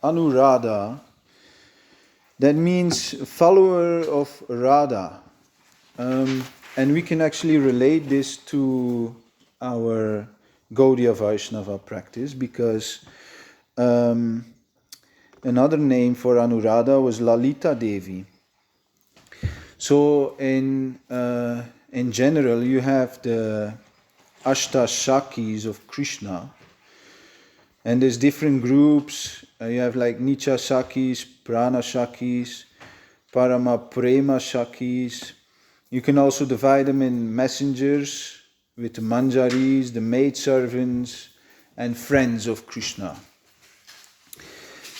Anuradha, that means follower of Rādhā. And we can actually relate this to our Gaudiya Vaishnava practice, because another name for Anuradha was Lalita Devi. So in general, you have the Ashta Shakis of Krishna, and there's different groups. You have like Nicha Shakis, Prana Shakis, Parama Prema Shakis. You can also divide them in messengers with the Manjaris, the maidservants, and friends of Krishna.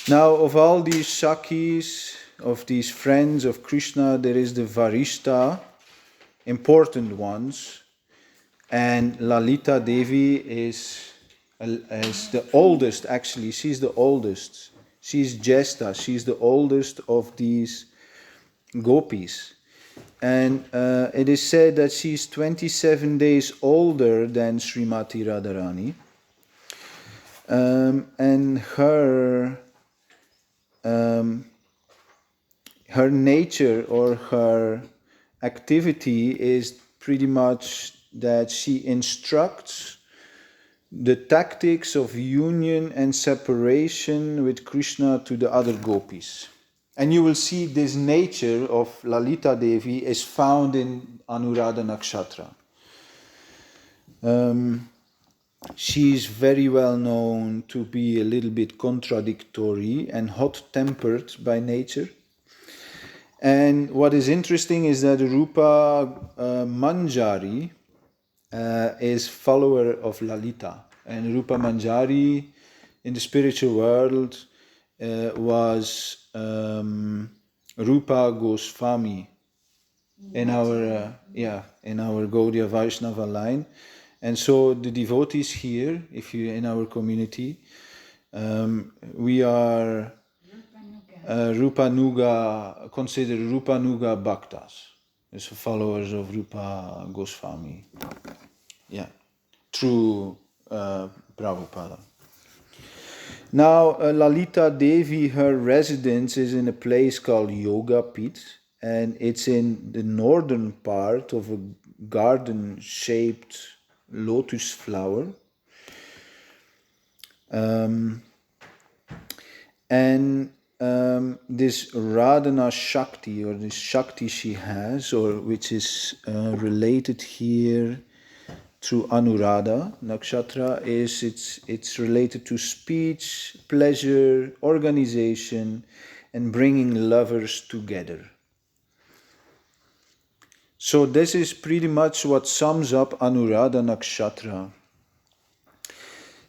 Now, of all these Shakis, of these friends of Krishna, there is the Varishta, important ones, and Lalita Devi is the oldest, actually. She's the oldest. She's Jesta. She's the oldest of these gopis. And it is said that she's 27 days older than Srimati Radharani. And her nature or her activity is pretty much that she instructs the tactics of union and separation with Krishna to the other gopis. And you will see this nature of Lalita Devi is found in Anurādhā Nakṣatra. She is very well known to be a little bit contradictory and hot-tempered by nature. And what is interesting is that Rupa Manjari is follower of Lalita. And Rupa Manjari in the spiritual world was Rupa Goswami in our Gaudiya Vaishnava line. And so the devotees here, if you in our community, we are Rupanuga, considered Rupanuga Bhaktas, as followers of Rupa Goswami. Yeah, through Prabhupada. Now, Lalita Devi, her residence is in a place called Yoga Pit, and it's in the northern part of a garden-shaped lotus flower. This Radhana Shakti, or this Shakti she has, or which is related here through Anurādhā Nakṣatra, it's related to speech, pleasure, organization, and bringing lovers together. So this is pretty much what sums up Anurādhā Nakṣatra.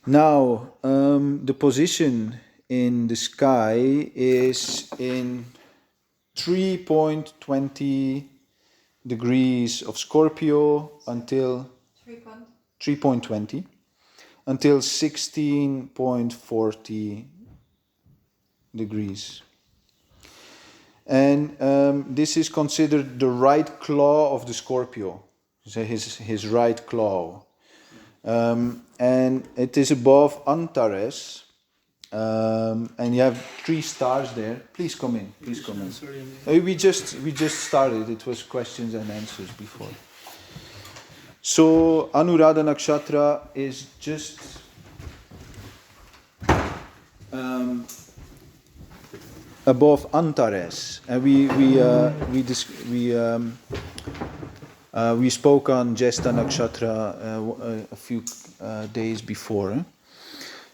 Now, the position in the sky is in 3.20 degrees of Scorpio until 3.20 until 16.40 degrees. And this is considered the right claw of the Scorpio, so his right claw. And it is above Antares. And you have 3 stars there. Please come in. Please come in. We just started. It was questions and answers before. So Anuradha Nakshatra is just above Antares, and we spoke on Jesta Nakshatra a few days before.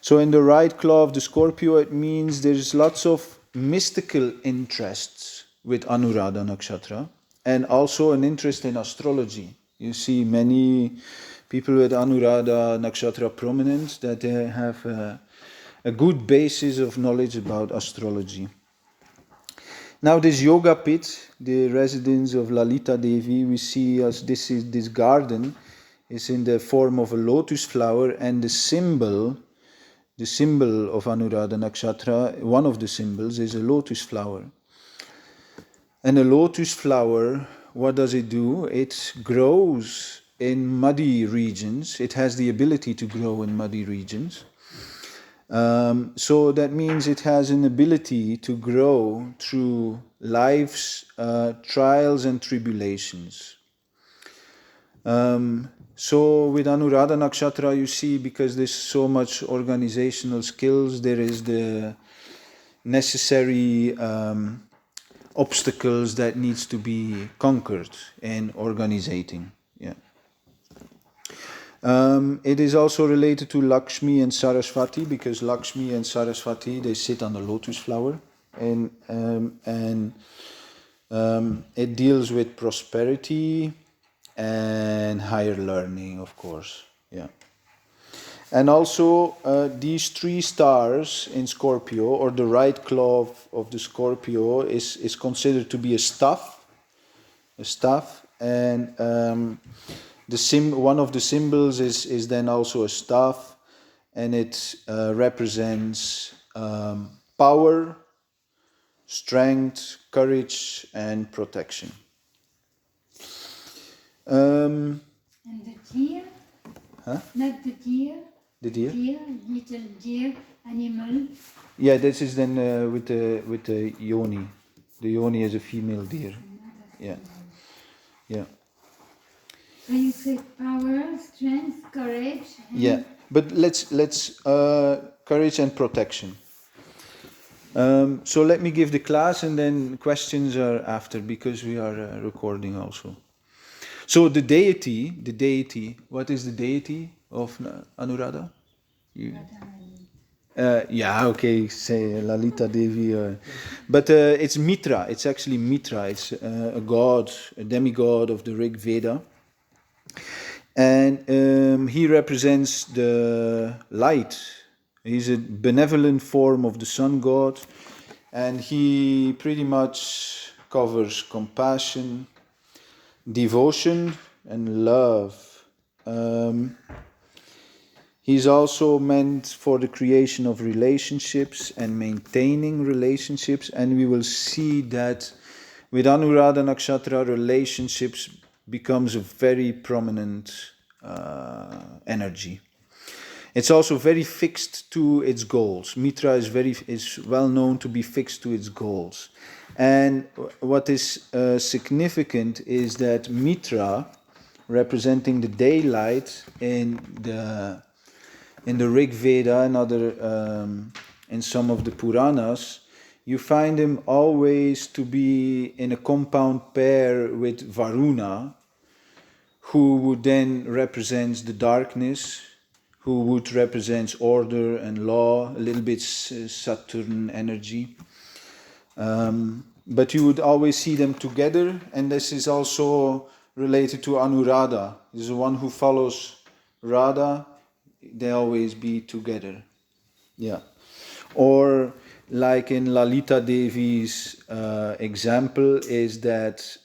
So in the right claw of the Scorpio, it means there's lots of mystical interests with Anuradha Nakshatra, and also an interest in astrology. You see many people with Anuradha Nakshatra prominent that they have a good basis of knowledge about astrology. Now this Yoga Pit, the residence of Lalita Devi, we see as this garden is in the form of a lotus flower, and the symbol of Anuradha Nakshatra, one of the symbols, is a lotus flower. And a lotus flower, what does it do? It grows in muddy regions. It has the ability to grow in muddy regions. So that means it has an ability to grow through life's trials and tribulations. So with Anuradha Nakshatra, you see, because there's so much organizational skills, there is the necessary obstacles that needs to be conquered in organizing. Yeah. It is also related to Lakshmi and Saraswati, because Lakshmi and Saraswati, they sit on the lotus flower, and it deals with prosperity and higher learning, of course. Yeah. And also these three stars in Scorpio, or the right claw of the Scorpio, is considered to be a staff, and one of the symbols is then also a staff, and it represents power, strength, courage, and protection. And the deer? Huh? Not the deer? The deer? Deer, little deer, animal. Yeah, this is then with the yoni. The yoni is a female deer. Yeah. Yeah. So you say power, strength, courage. And Yeah, but let's courage and protection. So let me give the class, and then questions are after, because we are recording also. So the deity. What is the deity of Anuradha? Yeah, okay, say Lalita Devi. But it's Mitra. It's actually Mitra. It's a god, a demigod of the Rig Veda. And he represents the light. He's a benevolent form of the sun god. And he pretty much covers compassion, devotion, and love. He's also meant for the creation of relationships and maintaining relationships. And we will see that with Anurādhā Nakṣatra, relationships becomes a very prominent energy. It's also very fixed to its goals. Mitra is well known to be fixed to its goals. And what is significant is that Mitra, representing the daylight in the Rig Veda and other in some of the Puranas, you find him always to be in a compound pair with Varuna, who would then represents the darkness, who would represent order and law, a little bit Saturn energy. But you would always see them together, and this is also related to Anuradha. This is the one who follows Rādhā. They always be together. Yeah. Or like in Lalita Devi's example, is that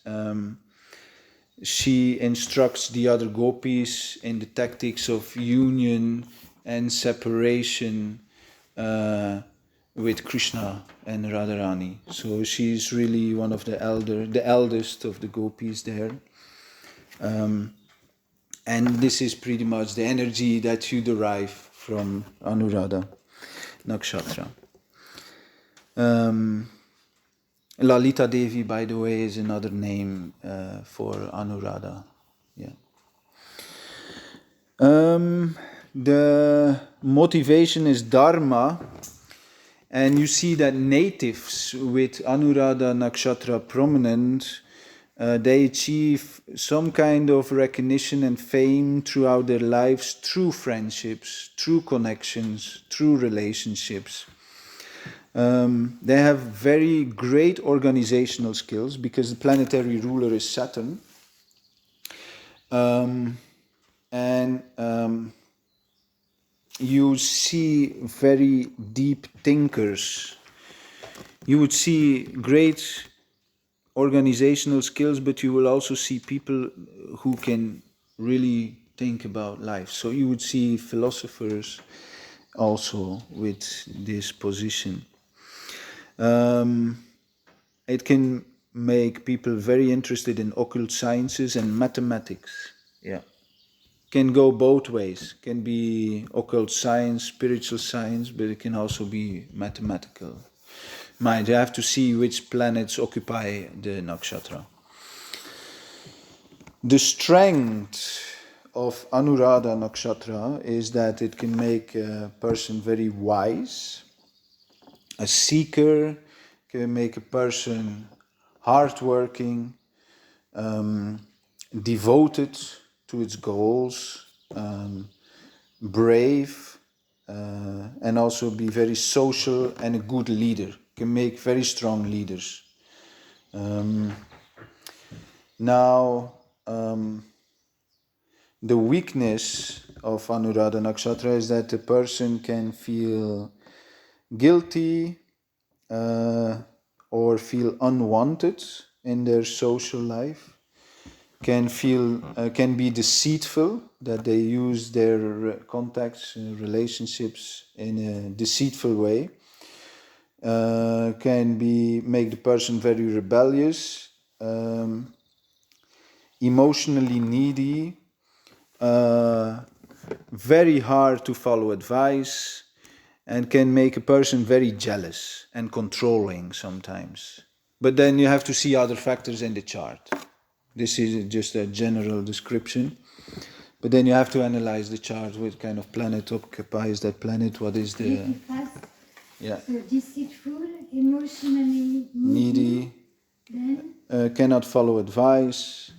she instructs the other gopis in the tactics of union and separation with Krishna and Radharani. So she's really one of the eldest of the gopis there. And this is pretty much the energy that you derive from Anuradha Nakshatra. Lalita Devi, by the way, is another name for Anuradha. Yeah. The motivation is Dharma, and you see that natives with Anuradha Nakshatra prominent, they achieve some kind of recognition and fame throughout their lives through friendships, through connections, through relationships. They have very great organizational skills, because the planetary ruler is Saturn. You see very deep thinkers. You would see great organizational skills, but you will also see people who can really think about life. So you would see philosophers also with this position. It can make people very interested in occult sciences and mathematics. Yeah. can go both ways. Can be occult science, spiritual science, but it can also be mathematical mind. You have to see which planets occupy the nakshatra. The strength of Anuradha Nakshatra is that it can make a person very wise, a seeker, can make a person hardworking, devoted to its goals, brave, and also be very social and a good leader. Can make very strong leaders. The weakness of Anuradha Nakshatra is that the person can feel guilty or feel unwanted in their social life, can be deceitful, that they use their contacts, relationships in a deceitful way, can make the person very rebellious, emotionally needy, very hard to follow advice, and can make a person very jealous and controlling sometimes. But then you have to see other factors in the chart. This is just a general description. But then you have to analyze the chart. What kind of planet occupies that planet? What is the... Pretty fast. Yeah. So deceitful, emotionally Needy, then cannot follow advice,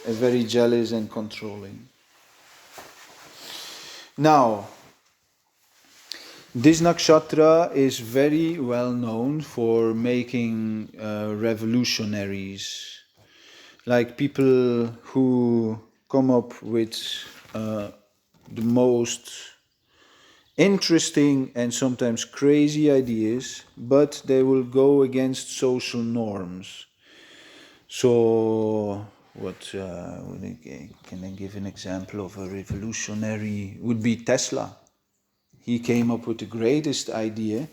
very jealous and controlling. Now, this nakshatra is very well known for making revolutionaries, like people who come up with the most interesting and sometimes crazy ideas, but they will go against social norms. So, can I give an example of a revolutionary? Would be Tesla. He came up with the greatest idea,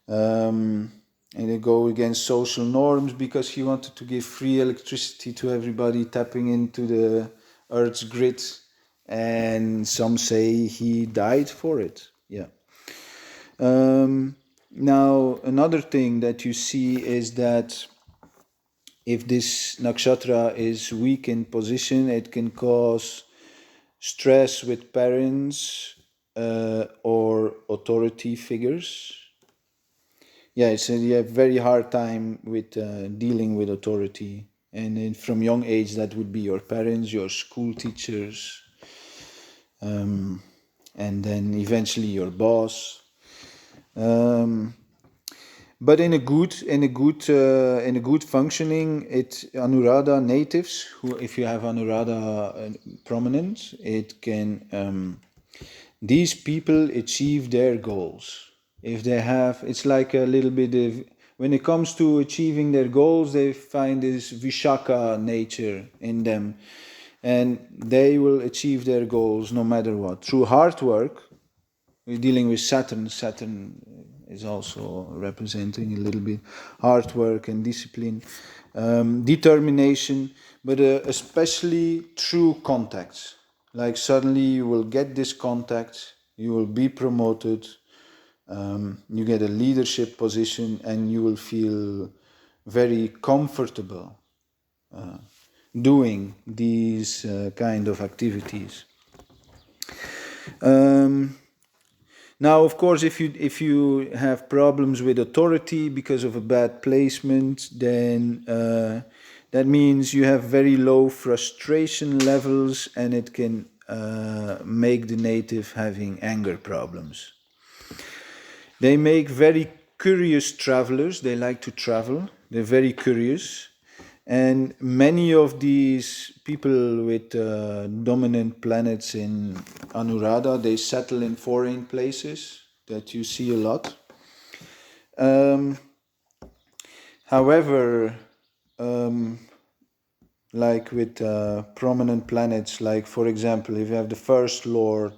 and they go against social norms because he wanted to give free electricity to everybody tapping into the Earth's grid, and some say he died for it. Yeah. Now, another thing that you see is that if this nakshatra is weak in position, it can cause stress with parents or authority figures. Yeah, so you have very hard time with dealing with authority. And then from young age, that would be your parents, your school teachers, and then eventually your boss. But in a good functioning, Anuradha natives, who, if you have Anuradha prominent, it can these people achieve their goals. If they have, it's like a little bit of, when it comes to achieving their goals, they find this Vṛścika nature in them, and they will achieve their goals no matter what through hard work. We're dealing with Saturn. Saturn is also representing a little bit hard work and discipline, determination, but especially through contacts. Like suddenly you will get this contact, you will be promoted, you get a leadership position, and you will feel very comfortable doing these kind of activities. Now, of course, if you have problems with authority because of a bad placement, then that means you have very low frustration levels, and it can make the native having anger problems. They make very curious travelers. They like to travel. They're very curious. And many of these people with dominant planets in Anuradha, they settle in foreign places that you see a lot. However, like with prominent planets, like for example, if you have the first lord,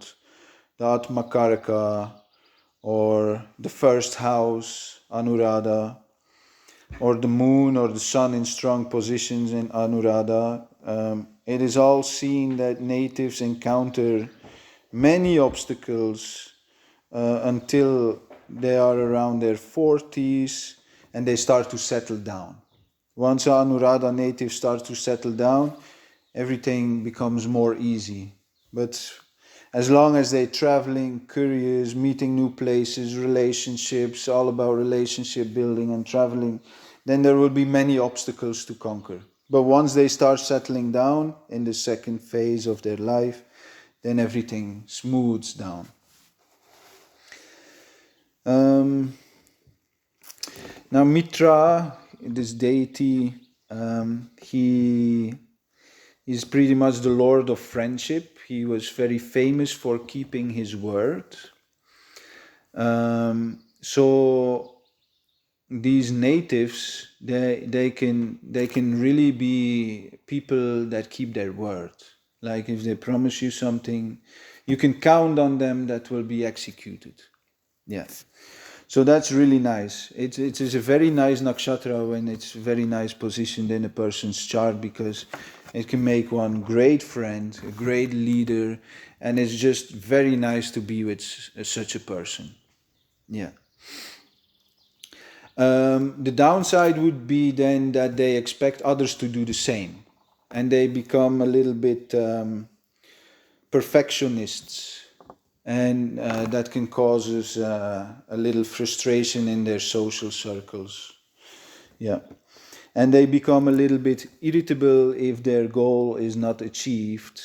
the Atmakaraka, or the first house, Anuradha, or the moon or the sun in strong positions in Anuradha, it is all seen that natives encounter many obstacles until they are around their 40s and they start to settle down. Once an Anuradha native starts to settle down, everything becomes more easy. But as long as they're traveling, curious, meeting new places, relationships, all about relationship building and traveling, then there will be many obstacles to conquer. But once they start settling down in the second phase of their life, then everything smooths down. Now Mitra, this deity, he is pretty much the Lord of friendship. He was very famous for keeping his word. So these natives, they can really be people that keep their word. Like if they promise you something, you can count on them that will be executed. Yeah. So that's really nice. It is a very nice nakshatra when it's very nice positioned in a person's chart, because it can make one great friend, a great leader, and it's just very nice to be with such a person. Yeah. The downside would be then that they expect others to do the same, and they become a little bit perfectionists, and that can cause us a little frustration in their social circles. Yeah. And they become a little bit irritable if their goal is not achieved.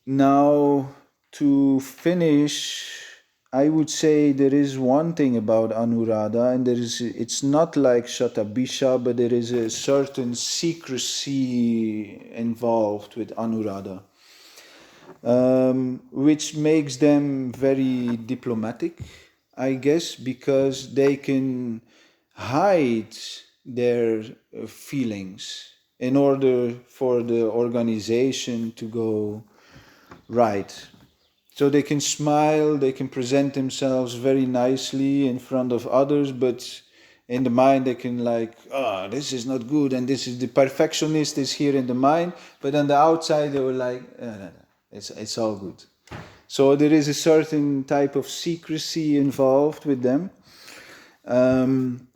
Now, to finish, I would say there is one thing about Anuradha, and it's not like Shatabisha, but there is a certain secrecy involved with Anuradha, which makes them very diplomatic, I guess, because they can hide their feelings in order for the organization to go right. So they can smile, they can present themselves very nicely in front of others, but in the mind they can this is not good, and this is the perfectionist is here in the mind, but on the outside they were like, no, it's all good. So there is a certain type of secrecy involved with them,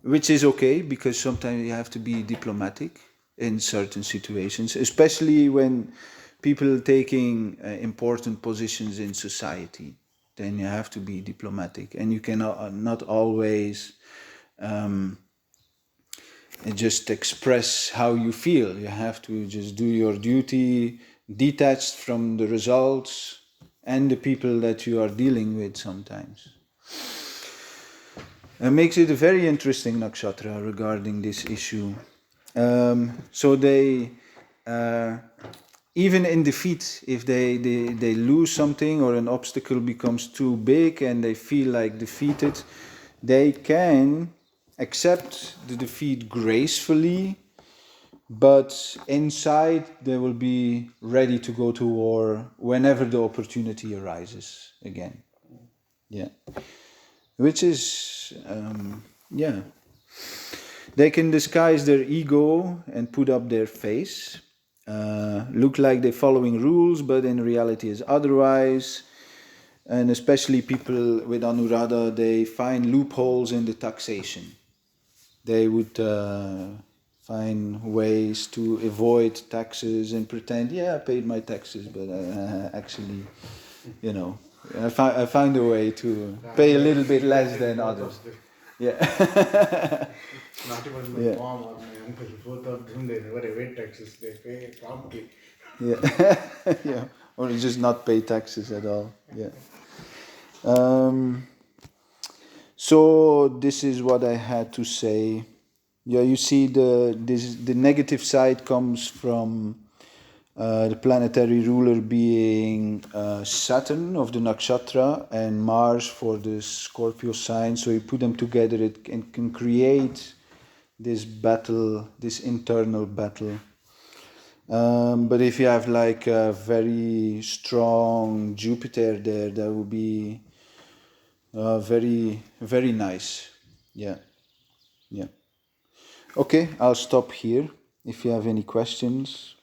which is okay, because sometimes you have to be diplomatic in certain situations, especially when people taking important positions in society. Then you have to be diplomatic, and you cannot not always just express how you feel. You have to just do your duty, detached from the results and the people that you are dealing with sometimes. It makes it a very interesting nakshatra regarding this issue. So they, even in defeat, if they lose something or an obstacle becomes too big and they feel like defeated, they can accept the defeat gracefully, but inside they will be ready to go to war whenever the opportunity arises again. Yeah. Which is, they can disguise their ego and put up their face, look like they're following rules, but in reality is otherwise. And especially people with Anuradha, they find loopholes in the taxation. They would find ways to avoid taxes and pretend, I paid my taxes, but actually, I find a way to pay a little bit less than others. Yeah. Not even my mom or my uncle, both of them, they never evade taxes, they pay promptly. Yeah. Yeah. Or just not pay taxes at all. Yeah. So this is what I had to say. Yeah, you see the negative side comes from the planetary ruler being Saturn of the Nakshatra and Mars for the Scorpio sign. So you put them together, it can create this battle, this internal battle. But if you have like a very strong Jupiter there, that would be very, very nice. Yeah. Yeah. Okay, I'll stop here. If you have any questions,